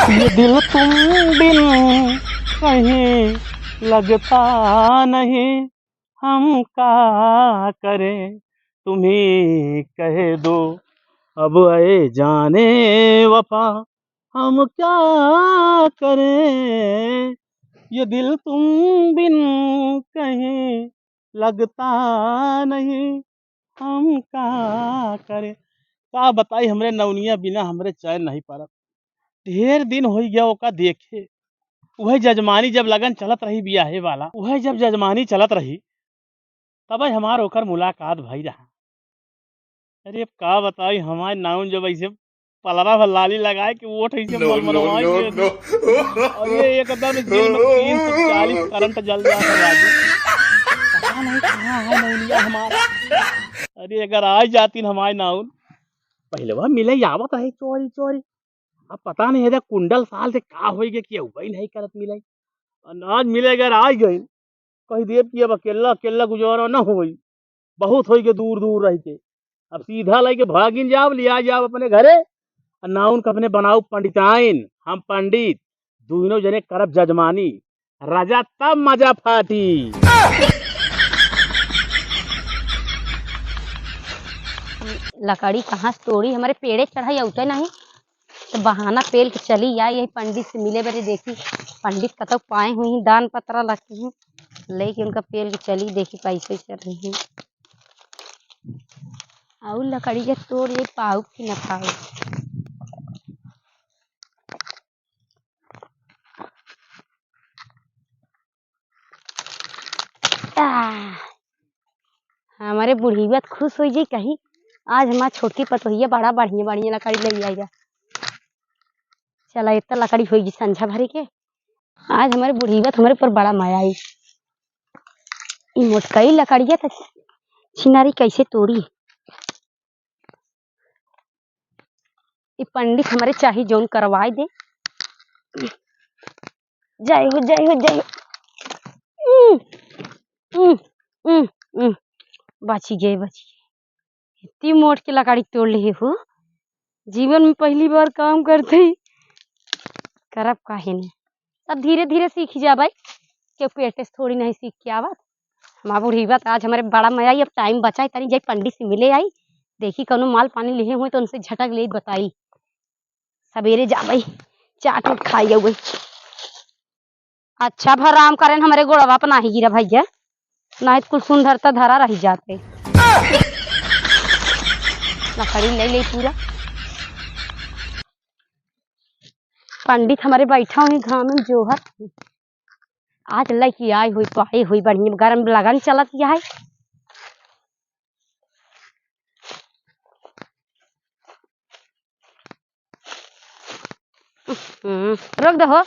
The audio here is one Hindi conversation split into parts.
ये दिल तुम बिन कहीं लगता नहीं, हम क्या करें तुम ही कह दो। अब ऐ जाने वफा हम क्या करें, ये दिल तुम बिन कहीं लगता नहीं, हम क्या करें। का बताई हमरे नौनिया बिना हमरे चैन नहीं पड़त। ढेर दिन हो गया ओका देखे। वही जजमानी जब लगन चलत रही बियाहे वाला, वही जब जजमानी चलत रही तब हमार ओकर मुलाकात भई रहा। अरे अब का बताई हमार नाउन जब ऐसे पलरा भर लाली लगाए कि वोट ऐसे No, no, मनमनवाई no, देती। अरे एकदम दिल में no. 340 करंट जल जाता राजू। पता नहीं कहाँ है नौनिया हमारा। अरे अगर आज जाती हमारे नाउन, पहले वह मिले आवत रहे चोरी चोरी। अब पता नहीं है कुंडल साल से का हो गया कि वही नहीं करत मिले। अनाज मिले अगर आज गई कही देव कि अब अकेला अकेला गुजारा न होई, बहुत हो गए दूर दूर रह के। अब सीधा लेके भागिन जाओ लिया जाओ अपने घरे। नाउन का अपने बनाओ पंडिताइन, हम पंडित दोनों जने करब जजमानी, राजा तब मजा फाटी। लकड़ी कहाँ से तोड़ी, हमारे पेड़े चढ़ाई उठे नहीं तो बहाना पेल के चली आई यही पंडित से मिले बरे। देखी पंडित कतक पाए हुई दान पत्रा लगती हैं, लेके उनका पेल के चली देखी कैसे चल रही है। और लकड़ी के तोड़ ये पाऊ की न पाऊ। हमारे बुढ़िया खुश हो जाई कहीं आज हमार छोटकी पतोहिया बड़ा बढ़िया बढ़िया लकड़ी ले आएगा। चला इतना लकड़ी होगी संझा भरी के। आज हमारे बुढ़िया हमारे पर बड़ा माया आई। मोटकई लकड़िया तो छिनारी कैसे तोड़ी। ये पंडित हमारे चाहे जौन करवाए दे। जय हो जय हो जय हो। बची गए बची गए। इतनी मोट के लकड़ी तोड़ ली हो, जीवन में पहली बार काम करते ही करब काहे ने। अब धीरे धीरे सीख जा भाई, क्यों पेटे से थोड़ी नहीं सीख के आवत। हमारा बुढ़ीबा आज हमारे बड़ा मजा आई। अब टाइम बचा तनी जाई पंडित से मिले आई, देखी कौनो माल पानी लिए हुए तो उनसे झटक ले बताई। सवेरे जा भाई चाट उट खाई गई। अच्छा भर राम करें हमारे गोड़वा पर नहीं गिरा भैया, नहीं तो कुल सुंदरता धरा रही जाते। लकड़ी ले ले पूरा। पंडित हमारे बैठा हुई घाम में जोहत। आज लड़की आई हुई तो आई हुई बढ़िया गर्म लगन चलत है। रोक दो।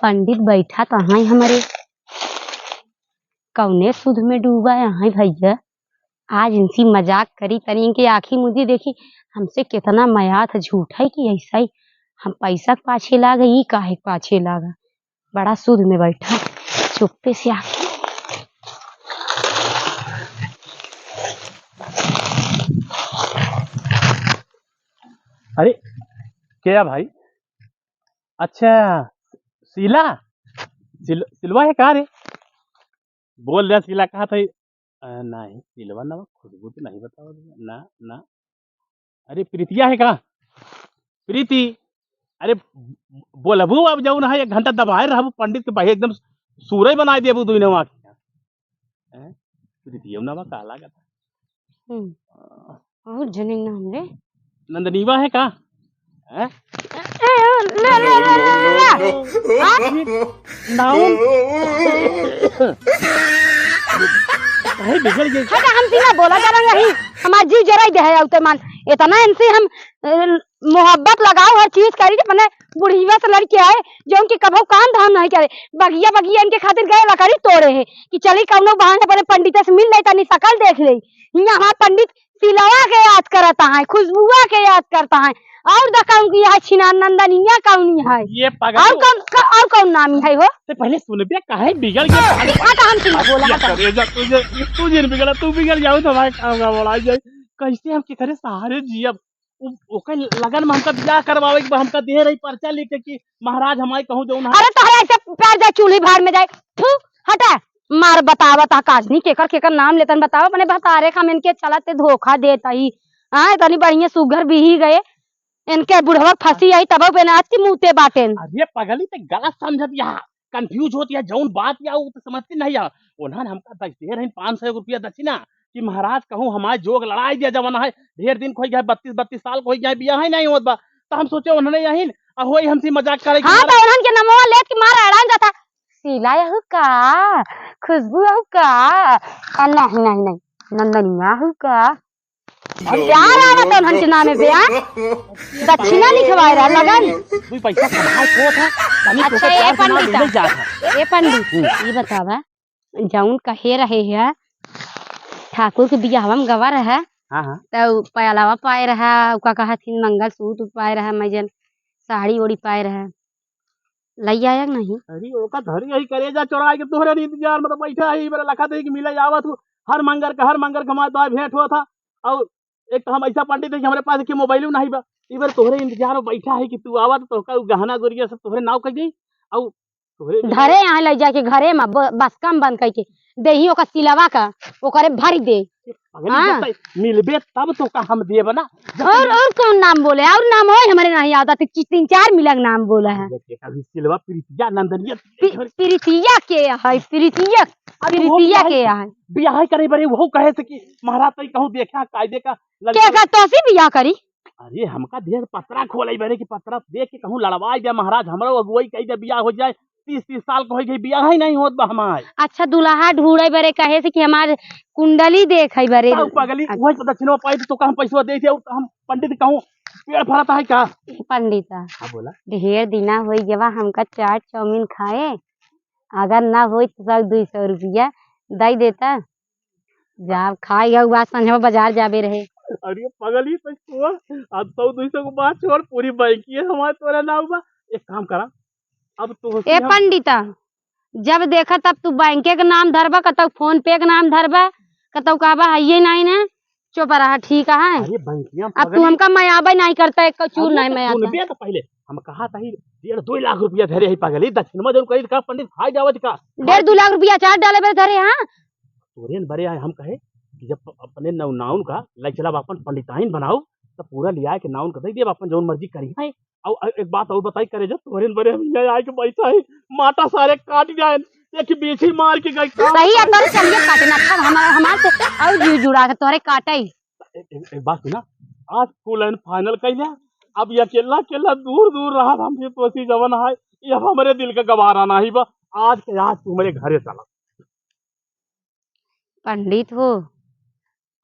पंडित बैठा कहाँ है हमारे, कौने सुध में डूबा है भैया। आज इनसी मजाक करी तनी इनके आँखी मुदी देखी हमसे कितना मया था। झूठा ही कि ऐसा ही हम पैसा पाछे लागा, ये काहे पाछे लागा। बड़ा सुध में बैठा चुप्पे से आके। अरे क्या भाई, अच्छा शीला, सिलवा है कहा रे। बोल रहा शीला कहा था। नहीं सिलवा ना खुशबू तो नहीं बताओ ना ना। अरे प्रीतिया है कहा, प्रीति। अरे बोलबू अब जाऊ ना 1 घंटा दबाए रहा पंडित के भाई एकदम सूरज बनाए देबू दुई नवा के। प्रीतिया ना काला का और जने ना हमरे नंदनीवा है का। ले ले ले ले नाउन काहे बिगड़ गई। हटा हमसे ना बोला जरा नहीं, हमार जीव जरा ही दे है उते मान। इतना इनसे हम मोहब्बत लगाओ हर चीज करी अपने बुढ़िया से लड़के आए जो उनके कभो काम धाम नहीं करे। बगिया बगिया इनके खातिर गए लकड़ी तोड़े है कि चली कौनो बहाने पर पंडित से मिल ले तनी शकल देख ले। यहाँ पंडित सिलवा के याद करता है, खुशबुआ के याद करता है। और दा कौन की है छिनार नंदनिया कौन है ये पागल और कौन नामी है हो से पहले सुन बे काहे बिगड़ गया हटा हम तुम बोला क्या हटा करे जा तुझे नहीं बिगड़ा तू बिगड़ जाओ तो हमारे काम का बड़ा जाए कैसे हम के करे सहारे जियब ओके लगन में हमका ब्याह करवावे के हमका दे रही पर्चा लिख के कि महाराज हमारे कहूं जो ना अरे तोहरा ऐसे पैर जा चूल्ही भाड़ में जाए थू हटा मार बतावत आकाशनी केकर केकर नाम लेतन बतावा अपने भतारे खा में इनके चलते धोखा देता ही हां तनी बढ़िया सुघर भी ही गए इनके बुढ़वा फंसी आई तब बेनाज की मुंहते बाटेन अरे पगली ते गलत समझत या कंफ्यूज होती है जौन बात या वो तो समझती नहीं है उन्होंने हमका दे रहे 500 रुपया दक्षिणा कि महाराज कहूँ हमारे जोग लड़ाई दिया जमाना है ढेर दिन खोई गए 32 साल खोई गए बिया है नहीं होत बा तो हम सोचे उन्होंने यही वही हमसे मजाक करे हां तो उन्हन के नमवा लेत के मार अड़ान जाता सीला यहु का खुशबू यहु का नहीं नहीं नहीं नंदनिया हु का प्यार आवत उन्हन के नामे पे दक्षिणा लिखवाए रहा लगन तू पैसा कमाए को था अच्छा ये पंडित ये बतावा जौन कहे रहे है ठाकुर के बियाहवा में गवा रहा हां हां तो पहलावा पाए रहा उका कहा थी मंगलसूत्र पाए रहा मैजन साड़ी ओड़ी पाए रहा लई आया नहीं अरे ओका धरी यही करे जा चौराहे के तोहरे इंतजार में तो बैठा है मेरा लखा दे कि मिले आवत हूं हर मंगर के हमारे तो भेंट हुआ था और एक तो हम ऐसा पंडित है कि हमारे पास के मोबाइल नहीं बा इबर तोहरे इंतजार में बैठा है कि तू आवत तो का गहना गुड़िया सब तोहरे नाव कर गई और तोहरे घरे यहाँ ले जाके घरे में बस कम बंद करके देही ओका सिलवा का ओकरे भरी दे हाँ। मिलबे तब तो का हम देब ना और कौन नाम बोले और नाम हो हमारे नहीं आता तो 3-4 मिलक नाम बोला है कभी सिलवा प्रीतिया नंदनिया प्रीतिया के है प्रीतिया के है बियाह करे बरे वो कहे से कि महाराज तई कहूं देखा कायदे का के का तोसी बियाह करी अरे हमका ढेर पत्रा खोले बरे कि पत्रा देख के कहूं लड़वाई दे महाराज हमरो अगुवाई कही दे बियाह हो जाए 30 साल को हो गई बियाह ही नहीं होत बा हमार अच्छा दुल्हा ढूंढे बरे कहे से कि हमार कुंडली देखे बरे पगली वही तो दक्षिणवा पाई तो हम पैसा दे थे हम पंडित कहूं पेड़ फरता है का पंडिता हां बोला ढेर दिना होई जवा हमका चाट चाउमीन खाए अगर ना होई तो 200 रुपया दई देता जाब खाई गए बात संझवा बाजार जाबे रहे अरे पगली तो अब 100-200 को बात छोड़ पूरी बैंकी है हमारे तोरा नाम बा एक काम करा अब तो ए पंडिता जब देखा तब तू बैंके के नाम धरबा कतौ फोन पे के नाम धरबा कतौ कहबा है नहीं ना चुप रहा ठीक है अरे बैंकिया अब तू हमका मैं आबे नहीं करता एक चूर नहीं मैं आता सुनबे तो पहले हम कहा था 1.5-2 लाख रुपया धरे है पगली दक्षिण में जो कही का पंडित खाई जावत का 1.5-2 लाख रुपया चार डाले बरे धरे हां तोरेन बरे आए हम कहे कि जब अपने नाउन का लाइक चला अपन पंडिताइन बनाओ तो पूरा लिया के नाउन कर दे अपन जोन मर्जी करी है और एक बात और बताई करे जब तोरेन बरे हम आए के पैसा है माटा सारे काट जाए एक बीछी मार के गई सही है तोरे चलिए काटना था हमार से और जी जुड़ा के तोरे काटई एक बात सुना आज फुल एंड फाइनल कइले अब ये अकेला दूर रहा हमसे तोसी जवन है ये अब हमारे दिल का गवारा नहीं बा आज के आज तू मेरे घरे चला पंडित हो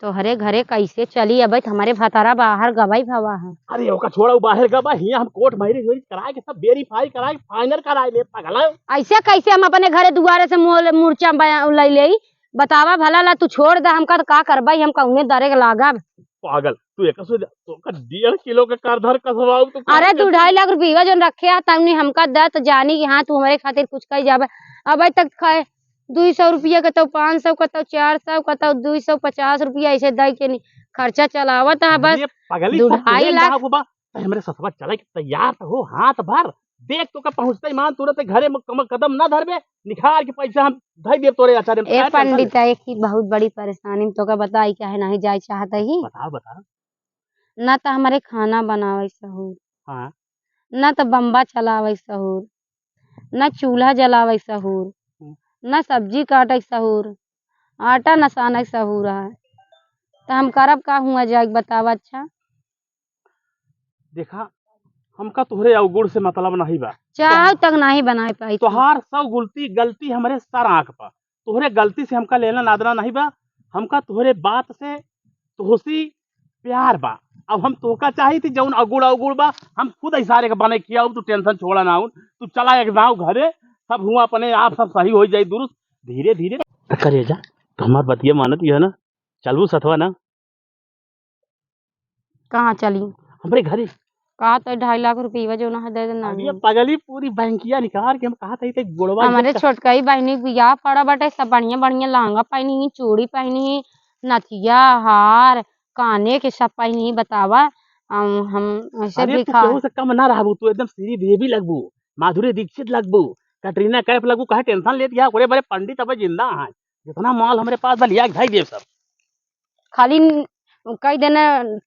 तोहरे घरे कैसे चली अब हमारे भतारा बाहर गवाई भवा है अरे ओका छोड़ा बाहर गवा हिया हम कोर्ट मैरिज वेरिज कराए के सब वेरीफाई कराए फाइनल कराए ले पगला ऐसे कैसे हम अपने घरे दुआरे से मूर्छा ले ले बतावा भला ला तू छोड़ दे हमका तो का करबाई हम कहूं दरे लागा पागल तू एक सो तो का 1.5 किलो का कारधर कसवाऊ तो अरे तू 2.5 लाख रुपया जो रखे है तमने हमका दे तो जानी कि हाँ तू हमारे खातिर कुछ कही जाबे अब तक खाए 200 रुपया का तो 500 का तो 400 का तो 250 रुपया ऐसे दे के खर्चा चलावत है बस 2.5 लाख हमारे ससुरा चले तैयार हो हाथ भर देख तो का पहुंचते ईमान तुरंत घरे में कदम ना धरबे निखार के पैसा हम धई देब तोरे आचार्य ए पंडित एक ही बहुत बड़ी परेशानी तो का बताई क्या है नहीं जाए चाहत ही बता ना तो हमारे खाना बनावे सहूर हां ना तो बम्बा चलावे सहूर ना चूल्हा जलावे सहूर ना सब्जी काटे सहूर आटा नसाने सहूर है तो हम करब का हुआ जाए बतावा अच्छा देखा हमका तोहरे अवगुण से मतलब नहीं बा चाह तक नहीं बनाए पाई तोहार सब गलती हमारे सर आंख पर तोहरे गलती से हमका लेना नादना नहीं बा हमका तोहरे बात से तोहसी प्यार बा अब हम तोका चाही थी जौन अवगुण बा हम खुद इशारे का बने किया तू टेंशन छोड़ा ना तू चला एक गाँव घरे सब हुआ अपने आप सब सही हो जाए दुरुस्त धीरे धीरे करे जा तो हमार बतिया मानत है ना चलू सथवा ना कहाँ चली हमारे घरे कहा तो 2.5 लाख रुपया जो ना दे देना अरे पगली पूरी बैंकिया निकाल के हम कहा थे गोड़वा हमारे छोटका ही बहनी बियाह पड़ा बाटे सब बढ़िया बढ़िया लहंगा पहनी चूड़ी पहनी नथिया हार काने के सब पहनी बतावा हम ऐसे अरे तू भिखा केहू से कम ना रहबू, तू एकदम श्री देवी लगबू, माधुरी दीक्षित लगबू, कैटरीना कैफ लगबू। कहे टेंशन लेत गया ओरे बड़े पंडित अब जिंदा है, जितना माल हमरे पास बा लिया के धाई देव सब। खाली कई दिन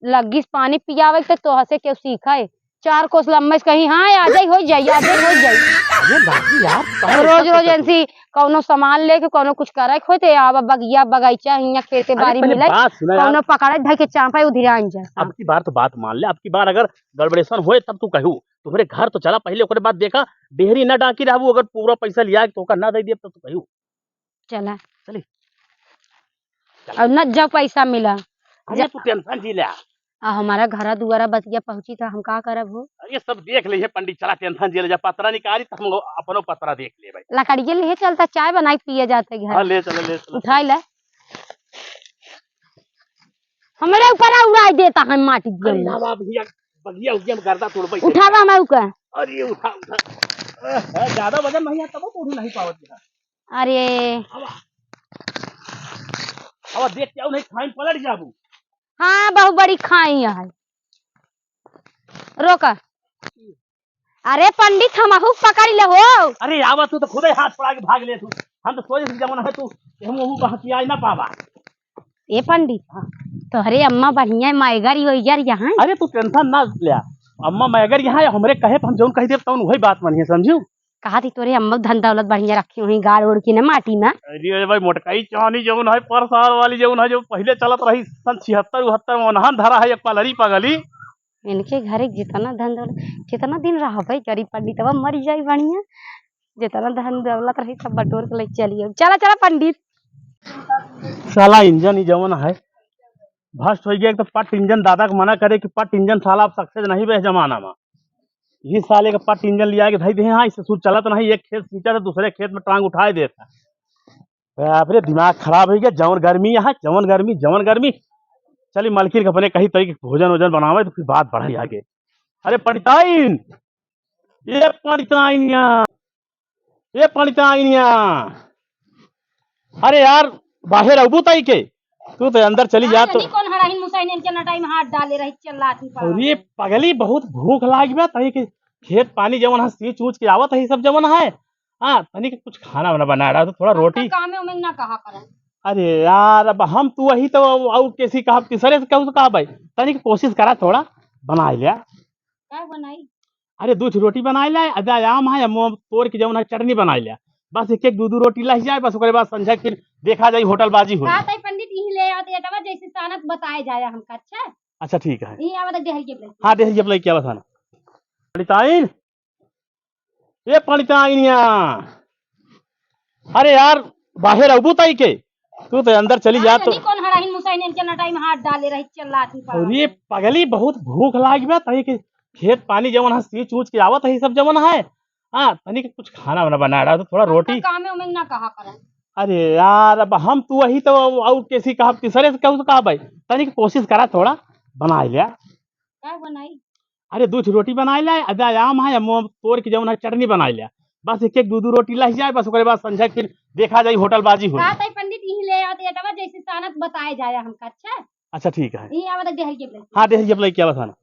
लग्गी पानी पियावे तो तोह से केहू सीखे 4 कोस लम्बे से कहीं हाँ आ जाई हो जाई अरे बाकी यार काहे रोज ऐसा रोज करत ऐसी कौनो सामान लेके कौनो कुछ करे खोते आवा बगिया बगीचा हिया खेते अरे बाड़ी पहले मिले बात सुना यार, कौनो पकड़े धई के चांपा उधिरा आइन जा अब की बार तो बात मान ले, अब की बार अगर गड़बड़ेशन होए तब तू कहू तुम्हारे घर तो चला पहले, ओकरे बाद देखा डेहरी न डाकी रहबू, अगर पूरा पैसा लिया के तोका ना दे दिए तब तो कहू। चला चली और न जब पैसा मिला अरे तू टेंशन जी ले, हमारा घरा दुआरा बतिया पहुंची था हम का करब हो अरे सब देख ले पंडित, चला टेंशन जी ले, जब पतरा निकाली तो हम अपनो पतरा देख ले भाई। लकड़िए ले चलता चाय बनाई पिए जाते घर हाँ ले चले उठाई ले हमारे ऊपर उड़ाई देता है माटी अरे जमीन ना बाप भैया बगिया उगिया में गर्दा तोड़ बैठे। उठावा हमारे ऊपर अरे उठा उठा ज्यादा वजन नहीं आता, तब तोड़ नहीं पावत यार। अरे अब देख क्या नहीं खाइन पलट जाबू। हाँ बहुत बड़ी खाई है रोका अरे पंडित हम पकड़ ले हो अरे आवा तू तो खुद ही हाथ पड़ा के भाग ले तू, हम तो सोचे जमाना है तू हम वो बहकी आज ना पावा। ए पंडित तोहरे अम्मा बढ़िया मायगरी हो यार यहाँ अरे तू टेंशन ना ले, अम्मा मैं अगर यहाँ हमरे कहे हम जौन कह देव तौन वही बात मानिए समझू। कहा थी तोरे अम्मा धन दौलत बढ़िया रखी हुई गाड़ उड़ की ना माटी में अरे भाई मोटकाई चानी जौन है पर साल वाली जौन है जो पहले चलत रही सन 76-72 में ओनहन धरा है, एक पलरी पगली। इनके घर जितना धन दौलत कितना दिन रह भाई गरीब पंडित अब मर जाई बढ़िया जितना धन दौलत रही सब बटोर के ले चलिए चला चला पंडित साला इंजन ही जवन है भस्ट हो गया, एक तो पट इंजन दादा को मना करे कि पट इंजन साला अब सक्सेस नहीं बे जमाना में, ये साले का पट इंजन लिया के भाई दे हाँ इससे सूट चला तो नहीं, एक खेत सींचा तो दूसरे खेत में टांग उठाए देता। बाप रे दिमाग खराब हो गया, जवन गर्मी यहाँ जवन गर्मी। चलिए मलकिन अपने कहीं तरीके भोजन वोजन बनावे तो फिर बात बढ़ाई आगे। अरे पंडिताइन ये पंडिताइनिया ये पंडिताइनिया, अरे यार बाहर अबू ताई के तू तो अंदर चली जा तो। कौन हड़ाही मुसाइन इनके नटाई में हाथ डाले रही चिल्लाती अरे पगली बहुत भूख लाग बा तही के खेत पानी जवन है सींच ऊंच के आवत है सब जवन है। हाँ तनी के कुछ खाना वाना बना रहा तो थोड़ा रोटी। काम में ना कहा करन अरे यार अब हम तू वही तो और कैसी कहा तीसरे से कहूँ तो कहा भाई तनी की कोशिश करा थोड़ा बना लिया। क्या बनाई अरे 2 रोटी बना लिया, अदायाम है तोड़ के जवन है चटनी बना लिया, बस एक एक 2 रोटी ला जाए, बस ओकरे बाद संझा फिर देखा जाए होटलबाजी हो। पंडित यही ले आते अटवा जैसे सानत बताए जाए हमका अच्छा अच्छा ठीक है यही आवत देहल के हाँ देख जब क्या बताना। पंडिताइन ये पंडिताइनिया, अरे यार बाहर अबू ताई के तू तो अंदर चली जा तो। कौन हड़ाही मुसाइन इनके नटाई में हाथ डाले रही चिल्लाती अरे पगली बहुत भूख लाग बा तही के खेत पानी जवन है सींच ऊंच के आवत है सब जवन है। हाँ तनी के कुछ खाना वाना बना रहा तो थोड़ा रोटी। काम में ना कहा करन अरे यार अब हम तू वही तो और कैसी कहा तीसरे से कहूँ तो कहा भाई तनी की कोशिश करा थोड़ा बना लिया। क्या बनाई अरे 2 रोटी बना लिया, अदायाम है तोड़ के जवन है चटनी बना लिया, बस एक एक 2 रोटी ला जाए, बस ओकरे बाद संझा फिर देखा जाए होटलबाजी हो। पंडित यही ले आते अटवा जैसे सानत बताए जाए हमका अच्छा ठीक है यही आवत देहल के हाँ देख जब क्या बताना।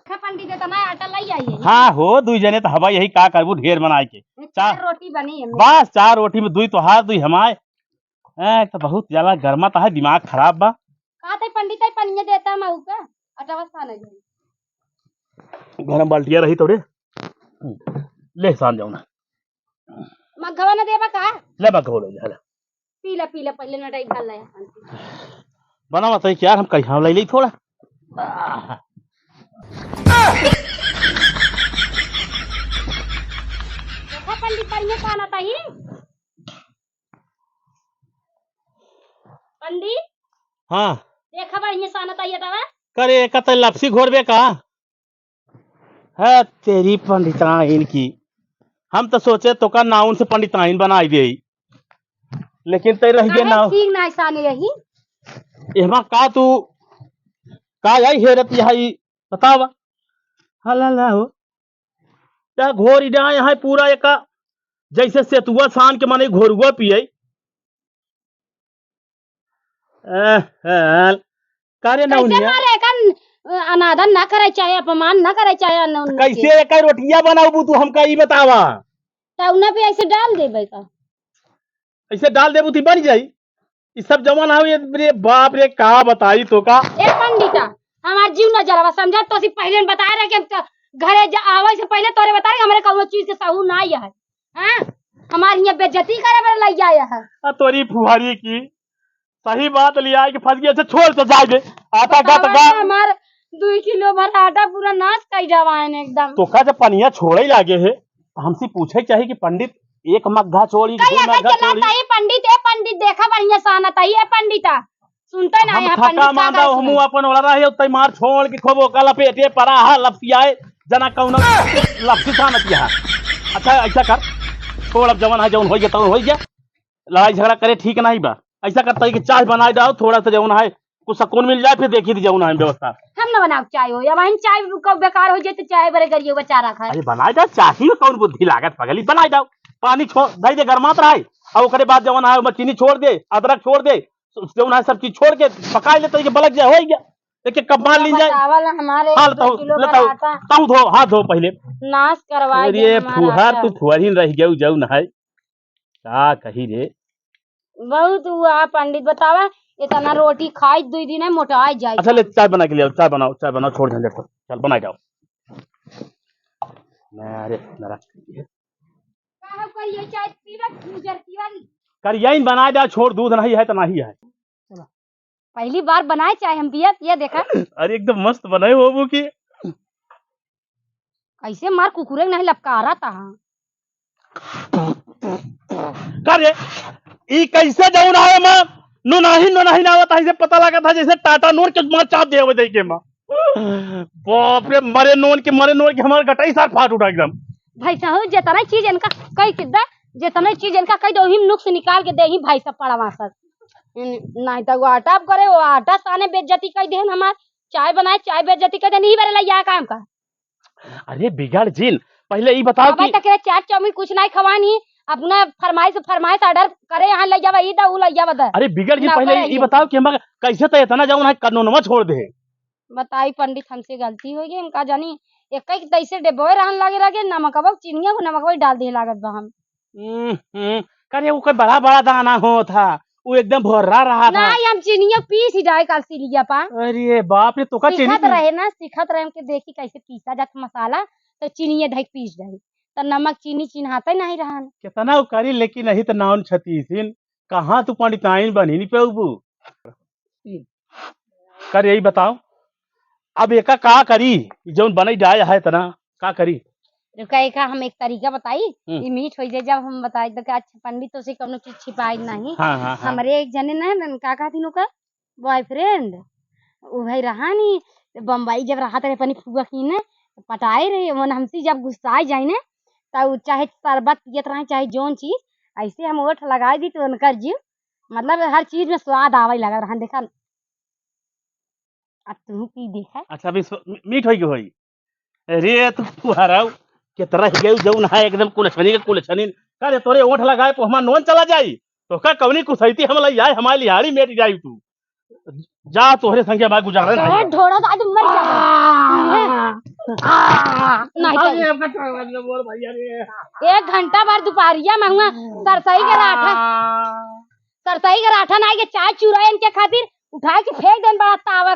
पंडित इतना आटा लाई आइए हाँ हो 2 जने तो हवा यही का करबू ढेर बनाए के 4 रोटी बनी है बस 4 रोटी में 2 तो हार 2 हमारे तो बहुत ज्यादा गर्मा है, दिमाग खराब बा। कहा था पंडित आई पनिया देता मऊ का अटवा साना जाए गरम बाल्टिया रही थोड़े ले सान जाऊ ना मगवा न देबा का ले मगहो ले जा पीला पीला पहले नटाई घाल लाया बनावा तो यार हम कहीं ले ली थोड़ा। देखा पंडित बढ़िया खाना था ही पंडित हाँ देखा बढ़िया साना था ये दवा करे कत लपसी घोरबे का है तेरी पंडिताइन की, हम तो सोचे तो का नाउन से पंडिताइन बनाई दे लेकिन ते रह गए ना ठीक ना सानी रही एमा का तू का आई हेरत यही बतावा। हला हो क्या घोर इडा यहाँ पूरा एक जैसे सेतुआ सान के माने घोरुआ पिए कारे कैसे नौनिया मारे का अनादर ना करे चाहे अपमान ना करे चाहे अनउन के कैसे एक रोटिया बनाऊ तू हमका ई बतावा तो उन्हें भी ऐसे डाल देबे का ऐसे डाल देबू ती बन जाई ई सब जमान हावे रे बाप रे का बताई तो का ए पंडिता हमार जीव न जरवा समझा तो सी पहले न बताए रहे कि हम घरे आवे से पहले तोरे बताए हमरे कौनो चीज के सहू ना है हां हमारी यहाँ बेइज्जती करे वाला लग आया है तोरी फुहारी की सही बात लिया कि फंस गया से छोड़ तो जाए दे आटा गा तो गा हमार 2 किलो भर आटा पूरा नाश कर जवान एकदम तो का जब पनिया छोड़े लागे है हमसे पूछे चाहिए कि पंडित एक मग्घा छोड़ी दो कई मग्घा छोड़ी चलाता है पंडित ए पंडित देखा बढ़िया सानत है ए पंडिता सुनते ना हम है थका पंडित मांदा हमू अपन वाला रहे उतई मार छोड़ के खोबो कल पेटे परा हा लपसियाए जना कौन लपसी था न किया अच्छा ऐसा कर छोड़ अब जवन है जवन हो गया तवन हो गया लड़ाई झगड़ा करे ठीक नहीं बा ऐसा करता है कि चाय बनाए दो थोड़ा सा जवन है कुछ सुकून मिल जाए फिर देखी थी जवन है व्यवस्था हम न बनाओ चाय हो या वहीं चाय कब बेकार हो जाए तो चाय बरे करियो बेचारा खाए अरे बनाए दो चाही में कौन बुद्धि लागत पगली बनाए दो पानी छोड़ दे दे गरमात रहे और ओकरे बाद जवन है चीनी छोड़ दे अदरक छोड़ दे जवन है सब चीज छोड़ के पका लेते कि बलक जाए हो गया एक एक कप मान ली जाए चावल हमारे हाँ 2 किलो भर आटा ताऊ धो हाथ धो पहले नाश करवाए दे अरे हमारा फुहार आटा। तू फुहरीन रह गयो जाऊ न है का कही रे बहुत हुआ पंडित बतावा इतना रोटी खाई 2 दिन है मोटा जाए अच्छा ले चाय बना के ले आओ चाय बनाओ छोड़ झंझट को चल बना जाओ मैं अरे मेरा काहे कहिए चाय पीवा गुजर पीवा कर यही बना दे छोड़ दूध नहीं है तो नहीं है पहली बार बनाए चाय हम पिया पिया देखा अरे एकदम मस्त बनाए हो वो की कैसे मार कुकुरे नहीं लपका रहा था कर रे ई कैसे जाऊ ना है मां नो नहीं ना होता इसे पता लगा था जैसे टाटा नोर के मार चाप दे दे के मां बाप रे मरे नोन के हमारे गटाई साथ फाट उठा एकदम भाई साहब जितना चीज इनका कई किदा जितना चीज इनका कई दो ही नुक्स निकाल के दे ही भाई सब पड़वा सर नहीं तो वो आटा करे वो आटा साने बेइज्जती कर दे हमार चाय बनाए चाय बेइज्जती कर दे नहीं बरेला या काम का अरे बिगड़ जिन पहले ये बताओ भाई कि तक चाट चाउमीन कुछ नहीं खवानी अपना फरमाइश ऑर्डर करे यहाँ ले जावा ई दा उ ले जावा दा अरे बिगड़ जिन ना पहले करे ये बताओ कि हम कैसे तो इतना जाऊं ना कानूनवा छोड़ दे बताई पंडित हमसे गलती हो गई हमका जानी एक एक तैसे डेबोए रहन लागे लागे नमकवा चीनिया को नमकवा डाल दे लागत बा हम करे वो कोई बड़ा बड़ा दाना हो था वो एकदम भर्रा रहा था नहीं हम चीनिया पीस ही जाए कल सिलिया पा अरे बाप रे तो का चीनी सीखत रहे ना सीखत रहे के देखी कैसे पीसा जात मसाला तो चीनिया ढक पीस जाए तो नमक चीनी चिन्हाते नहीं रहन कितना करी लेकिन नहीं तो नाउन छतीसिन कहाँ तू पंडिताइन बनी नहीं पेबू कर यही बताओ अब एका का करी जौन बनई जाए है तना का करी रुका एक हम एक तरीका बताई ये मीठ हो जाए जब हम बताई तो अच्छा पंडित तो से कोनो चीज छिपाई नहीं हाँ। हमरे एक जने ना का कहती का बॉयफ्रेंड वो भाई रहा नहीं बम्बई जब रहा तेरे अपनी फुआ की ने पटाए रहे वो हमसे जब गुस्साई जाए ना तो चाहे शरबत पियत रहे चाहे जोन चीज ऐसे हम ओठ लगाई दी तो उनकर जीव मतलब हर चीज में स्वाद आवे लगा रहा देखा अब तू पी देखा अच्छा अभी मीठ होई के होई अरे तू फुहाराऊ के तरह गई जौन है एकदम कुलछनी करे तोरे ओठ लगाए तो हमार नोन चला जाई तो का कवनी कुसैती हम लई आए हमारी लिहाड़ी मेट जाई तू जा तोहरे संगे बाय गुजारे नहीं ढोड़ा तो आज मर नहीं बोल भैया रे 1 घंटा भर दोपहरिया में हुआ सरसई के राठा ना के चाय चुराए इनके खातिर उठा के फेंक देन बड़ा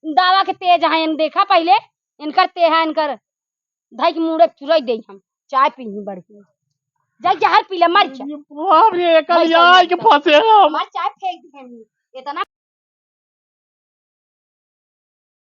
दावा के तेज है देखा पहले इनकर ते है इनकर धाई के मुड़े चुराई दे हम चाय पीनी बढ़ के जा जहर पीले मर जा बाप रे कल यार के फंसे हम चाय फेंक दे इतना